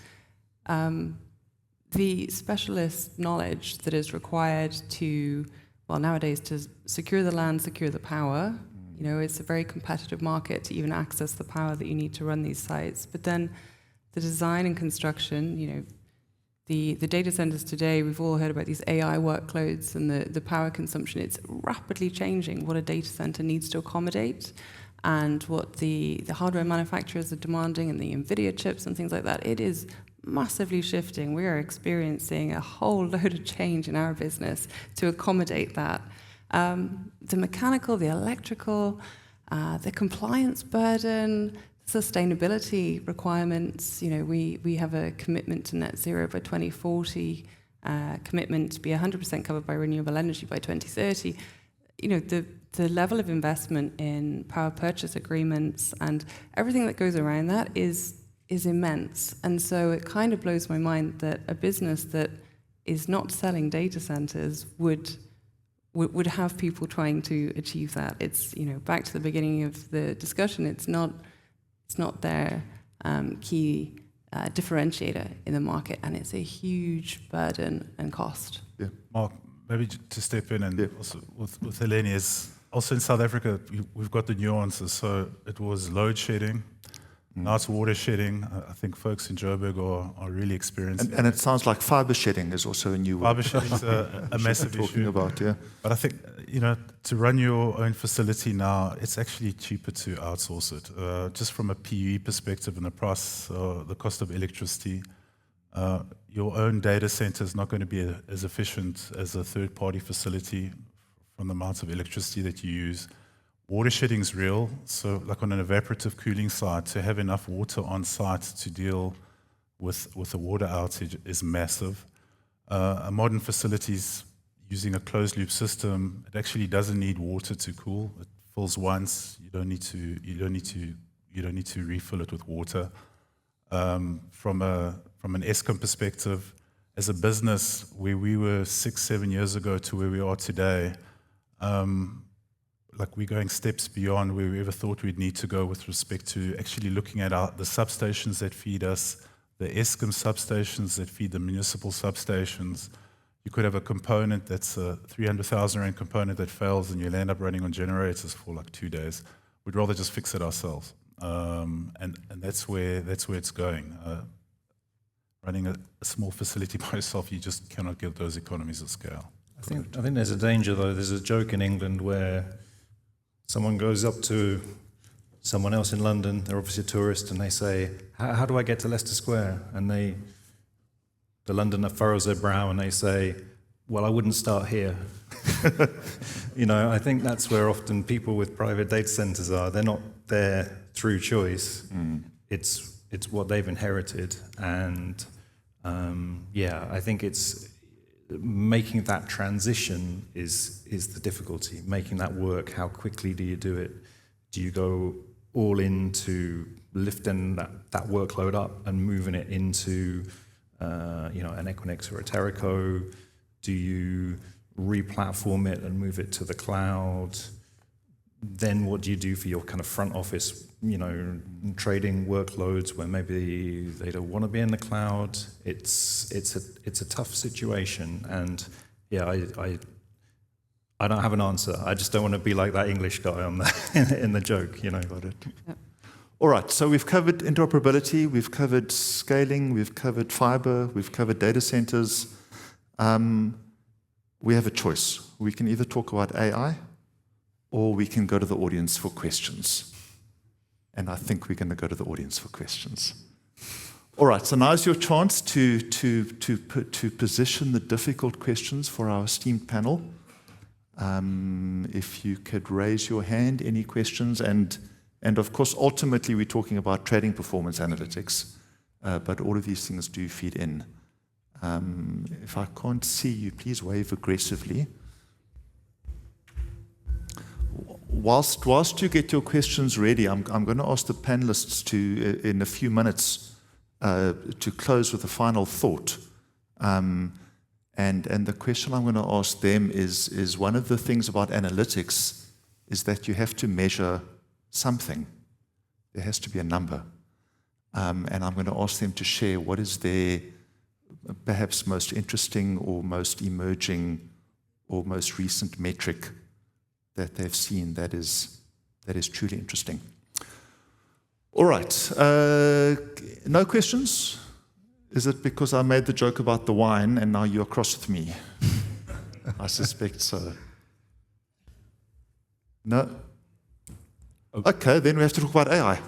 The specialist knowledge that is required to, well, nowadays to secure the land, secure the power. It's a very competitive market to even access the power that you need to run these sites. But then the design and construction, the data centers today, we've all heard about these AI workloads and the power consumption. It's rapidly changing what a data center needs to accommodate and what the hardware manufacturers are demanding, and the NVIDIA chips and things like that. It is massively shifting. We are experiencing a whole load of change in our business to accommodate that. The mechanical, the electrical, the compliance burden, sustainability requirements. We have a commitment to net zero by 2040, commitment to be 100% covered by renewable energy by 2030. The level of investment in power purchase agreements and everything that goes around that is immense. And so it kind of blows my mind that a business that is not selling data centers would have people trying to achieve that. It's, back to the beginning of the discussion, it's not their key differentiator in the market, and it's a huge burden and cost. Yeah. Mark, maybe to step in, and also with Helene, is also in South Africa, we've got the nuances. So it was load shedding. Now it's water shedding. I think folks in Joburg are really experiencing and it sounds like fiber shedding is also a new word. Fiber shedding is a massive talking issue. about, yeah. But I think, to run your own facility now, it's actually cheaper to outsource it. Just from a PUE perspective and the price, the cost of electricity, your own data center is not going to be as efficient as a third-party facility from the amount of electricity that you use. Water shedding is real, so like on an evaporative cooling site, to have enough water on site to deal with a water outage is massive. A modern facility's using a closed-loop system. It actually doesn't need water to cool. It fills once. You don't need to refill it with water. From an Eskom perspective, as a business, where we were 6-7 years ago to where we are today. We're going steps beyond where we ever thought we'd need to go with respect to actually looking at the substations that feed us, the Eskom substations that feed the municipal substations. You could have a component that's a 300,000 rand component that fails, and you'll end up running on generators for 2 days. We'd rather just fix it ourselves, and that's where it's going. Running a small facility by yourself, you just cannot get those economies of scale. I think there's a danger, though. There's a joke in England where someone goes up to someone else in London, they're obviously a tourist, and they say, how do I get to Leicester Square? And the Londoner furrows their brow and they say, well, I wouldn't start here. I think that's where often people with private data centers are. They're not there through choice. It's what they've inherited. And I think it's making that transition is the difficulty. Making that work. How quickly do you do it? Do you go all into lifting that workload up and moving it into an Equinix or a Terrico? Do you re-platform it and move it to the cloud? Then what do you do for your kind of front office, trading workloads where maybe they don't want to be in the cloud? It's a tough situation, and I don't have an answer. I just don't want to be like that English guy on in the joke, Got it. Yep. All right, so we've covered interoperability, we've covered scaling, we've covered fiber, we've covered data centers. We have a choice. We can either talk about AI, or we can go to the audience for questions. And I think we're going to go to the audience for questions. All right, so now's your chance to position the difficult questions for our esteemed panel. If you could raise your hand, any questions, and of course, ultimately, we're talking about trading performance analytics, but all of these things do feed in. If I can't see you, please wave aggressively. whilst you get your questions ready, I'm going to ask the panelists to, in a few minutes, to close with a final thought. And the question I'm going to ask them is one of the things about analytics is that you have to measure something. There has to be a number. And I'm going to ask them to share what is their perhaps most interesting or most emerging or most recent metric that they've seen that is truly interesting. All right. No questions? Is it because I made the joke about the wine and now you're cross with me? I suspect so. No? Okay, then we have to talk about AI.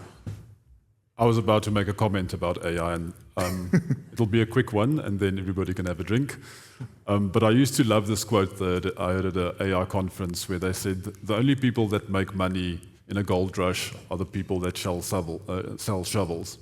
I was about to make a comment about AI, and it'll be a quick one, and then everybody can have a drink. But I used to love this quote that I heard at an AI conference where they said, the only people that make money in a gold rush are the people that sell shovels.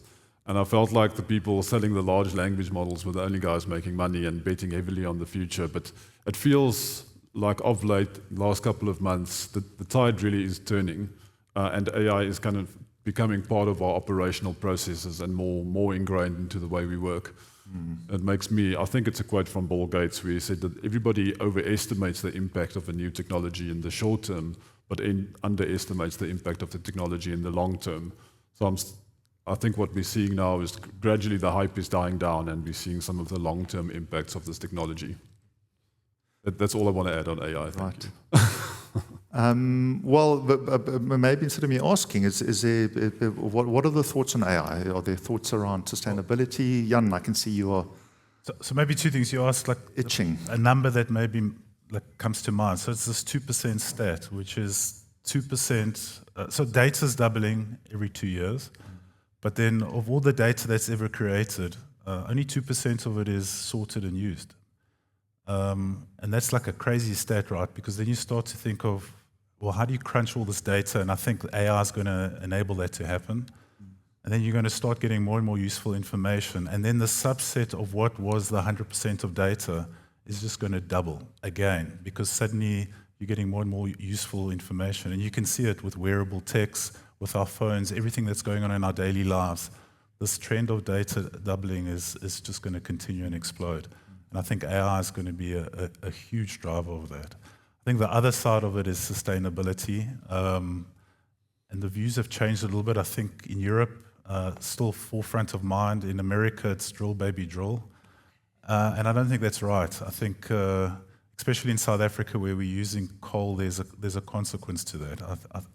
And I felt like the people selling the large language models were the only guys making money and betting heavily on the future. But it feels like of late, last couple of months, the tide really is turning, and AI is kind of becoming part of our operational processes and more ingrained into the way we work. It makes me, I think it's a quote from Bill Gates where he said that everybody overestimates the impact of a new technology in the short term, but underestimates the impact of the technology in the long term. So I think what we're seeing now is gradually the hype is dying down and we're seeing some of the long-term impacts of this technology. That's all I want to add on AI. Thank you. Well, maybe instead of me asking, what are the thoughts on AI? Are there thoughts around sustainability? Jan, I can see you are So maybe two things. You asked like itching. a number that maybe like comes to mind. So it's this 2% stat, which is 2%. So data is doubling every 2 years. But then of all the data that's ever created, only 2% of it is sorted and used. And that's like a crazy stat, right? Because then you start to think of, well, how do you crunch all this data? And I think AI is going to enable that to happen. And then you're going to start getting more and more useful information. And then the subset of what was the 100% of data is just going to double again, because suddenly you're getting more and more useful information. And you can see it with wearable techs, with our phones, everything that's going on in our daily lives. This trend of data doubling is just going to continue and explode. And I think AI is going to be a huge driver of that. I think the other side of it is sustainability. And the views have changed a little bit. I think in Europe, still forefront of mind. In America, it's drill, baby, drill. And I don't think that's right. I think, especially in South Africa, where we're using coal, there's a consequence to that.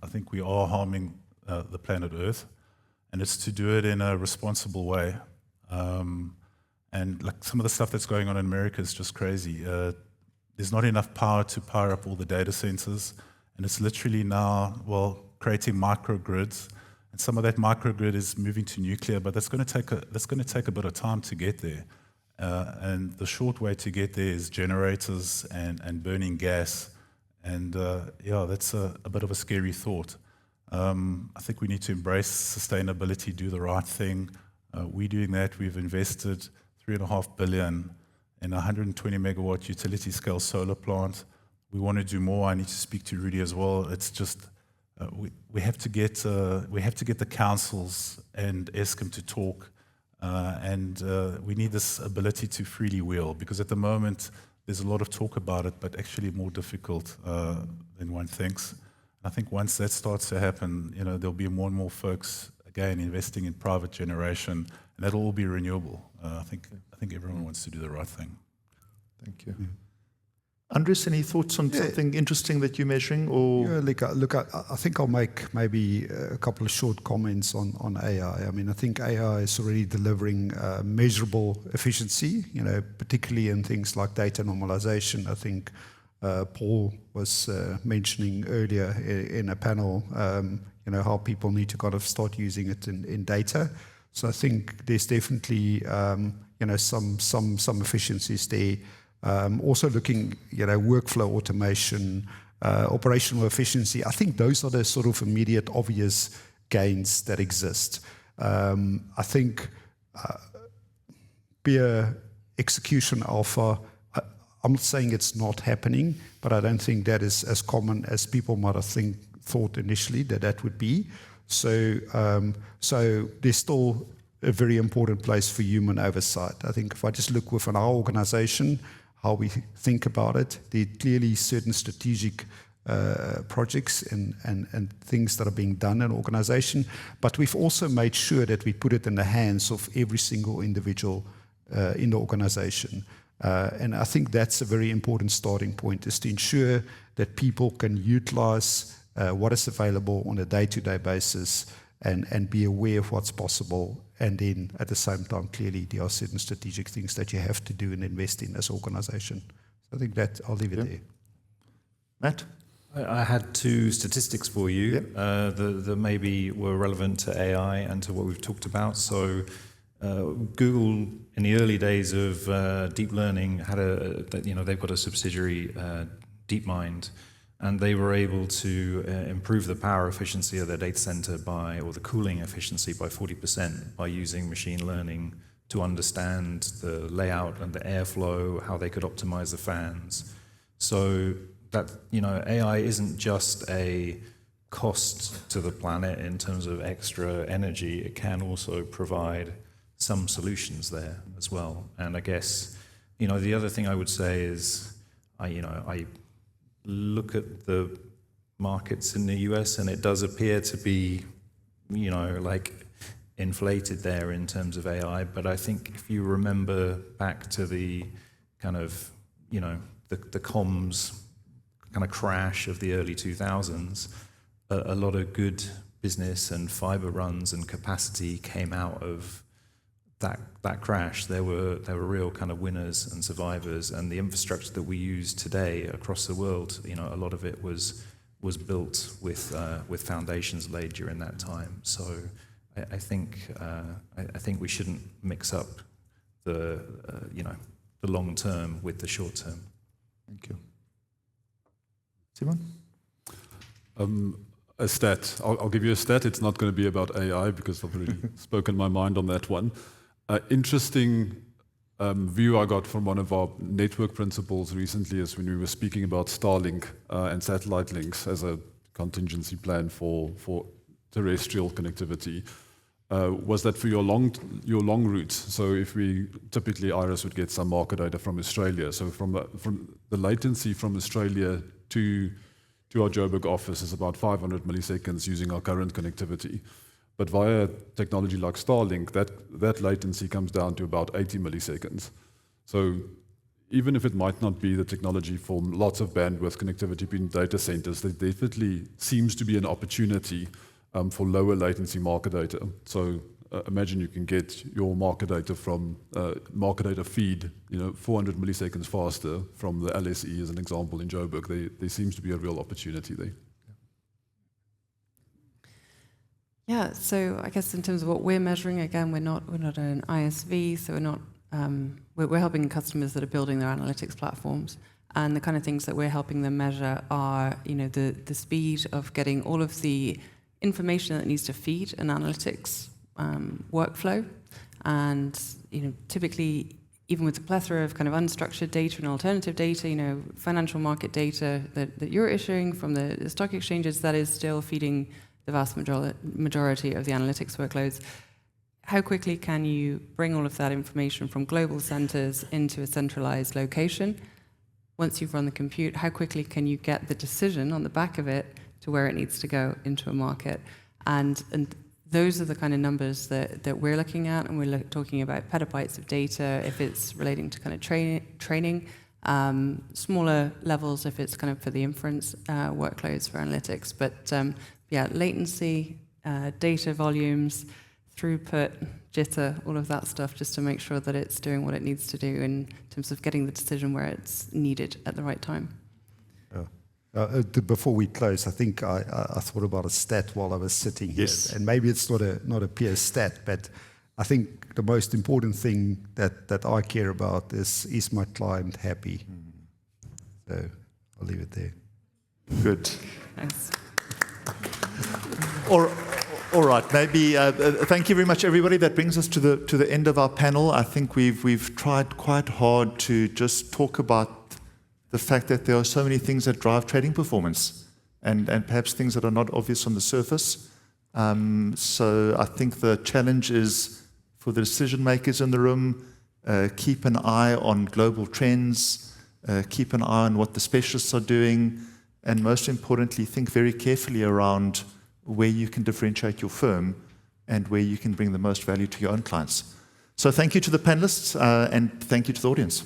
I think we are harming the planet Earth, and it's to do it in a responsible way. And like some of the stuff that's going on in America is just crazy. There's not enough power to power up all the data centers, and it's literally now, creating microgrids. And some of that microgrid is moving to nuclear, but that's going to take a bit of time to get there. And the short way to get there is generators and burning gas. And that's a bit of a scary thought. I think we need to embrace sustainability, do the right thing. We're doing that. We've invested $3.5 billion in a 120 megawatt utility scale solar plant. We want to do more. I need to speak to Rudy as well. It's just we have to get the councils and Eskom to talk, and we need this ability to freely wheel, because at the moment there's a lot of talk about it, but actually more difficult than one thinks. I think once that starts to happen, there'll be more and more folks again investing in private generation, and that'll all be renewable. I think everyone wants to do the right thing. Thank you. Andres, any thoughts on something interesting that you're measuring? Or Look, I think I'll make maybe a couple of short comments on AI. I mean, I think AI is already delivering measurable efficiency, particularly in things like data normalization. I think Paul was mentioning earlier in a panel, how people need to kind of start using it in data. So I think there's definitely, some efficiencies there. Also looking, workflow automation, operational efficiency. I think those are the sort of immediate, obvious gains that exist. I think peer execution alpha, I'm not saying it's not happening, but I don't think that is as common as people might have thought initially that would be. So there's still a very important place for human oversight. I think if I just look within our organization, how we think about it, there are clearly certain strategic projects and things that are being done in organization, but we've also made sure that we put it in the hands of every single individual in the organization. And I think that's a very important starting point, is to ensure that people can utilize what is available on a day-to-day basis and be aware of what's possible. And then at the same time, clearly there are certain strategic things that you have to do and invest in as an organization. So I think that I'll leave it there. Matt? I had two statistics for you that maybe were relevant to AI and to what we've talked about. So Google, in the early days of deep learning, had they've got a subsidiary, DeepMind, and they were able to improve the power efficiency of their data center or the cooling efficiency by 40% by using machine learning to understand the layout and the airflow, how they could optimize the fans. So that, AI isn't just a cost to the planet in terms of extra energy, it can also provide some solutions there as well. And I guess, the other thing I would say is, I look at the markets in the US and it does appear to be, inflated there in terms of AI. But I think if you remember back to the kind of, the comms kind of crash of the early 2000s, a lot of good business and fiber runs and capacity came out of that crash. There were real kind of winners and survivors, and the infrastructure that we use today across the world, a lot of it was built with foundations laid during that time. So I think we shouldn't mix up the long term with the short term. Thank you. Simon? A stat. I'll give you a stat. It's not going to be about AI because I've already spoken my mind on that one. Interesting view I got from one of our network principals recently is when we were speaking about Starlink and satellite links as a contingency plan for terrestrial connectivity. Was that for your long routes? So if we typically Iris would get some market data from Australia. So from the latency from Australia to our Joburg office is about 500 milliseconds using our current connectivity. But via technology like Starlink, that latency comes down to about 80 milliseconds. So even if it might not be the technology for lots of bandwidth connectivity between data centers, there definitely seems to be an opportunity for lower latency market data. So imagine you can get your market data from market data feed, 400 milliseconds faster from the LSE as an example in Joburg. There seems to be a real opportunity there. Yeah, so I guess in terms of what we're measuring, again, we're not an ISV, so we're not we're helping customers that are building their analytics platforms, and the kind of things that we're helping them measure are, the speed of getting all of the information that needs to feed an analytics workflow, and typically, even with the plethora of kind of unstructured data and alternative data, financial market data that you're issuing from the stock exchanges, that is still feeding the vast majority of the analytics workloads. How quickly can you bring all of that information from global centers into a centralized location? Once you've run the compute, how quickly can you get the decision on the back of it to where it needs to go into a market? And those are the kind of numbers that we're looking at, and we're talking about petabytes of data if it's relating to kind of training, smaller levels if it's kind of for the inference workloads for analytics. But latency, data volumes, throughput, jitter, all of that stuff, just to make sure that it's doing what it needs to do in terms of getting the decision where it's needed at the right time. Before we close, I think I thought about a stat while I was sitting here, and maybe it's not a pure stat, but I think the most important thing that I care about is my client happy? So I'll leave it there. Good. Thanks. All right. Maybe thank you very much, everybody. That brings us to the end of our panel. I think we've tried quite hard to just talk about the fact that there are so many things that drive trading performance. and perhaps things that are not obvious on the surface. So I think the challenge is for the decision makers in the room, keep an eye on global trends, keep an eye on what the specialists are doing, and most importantly, think very carefully around where you can differentiate your firm and where you can bring the most value to your own clients. So thank you to the panelists, and thank you to the audience.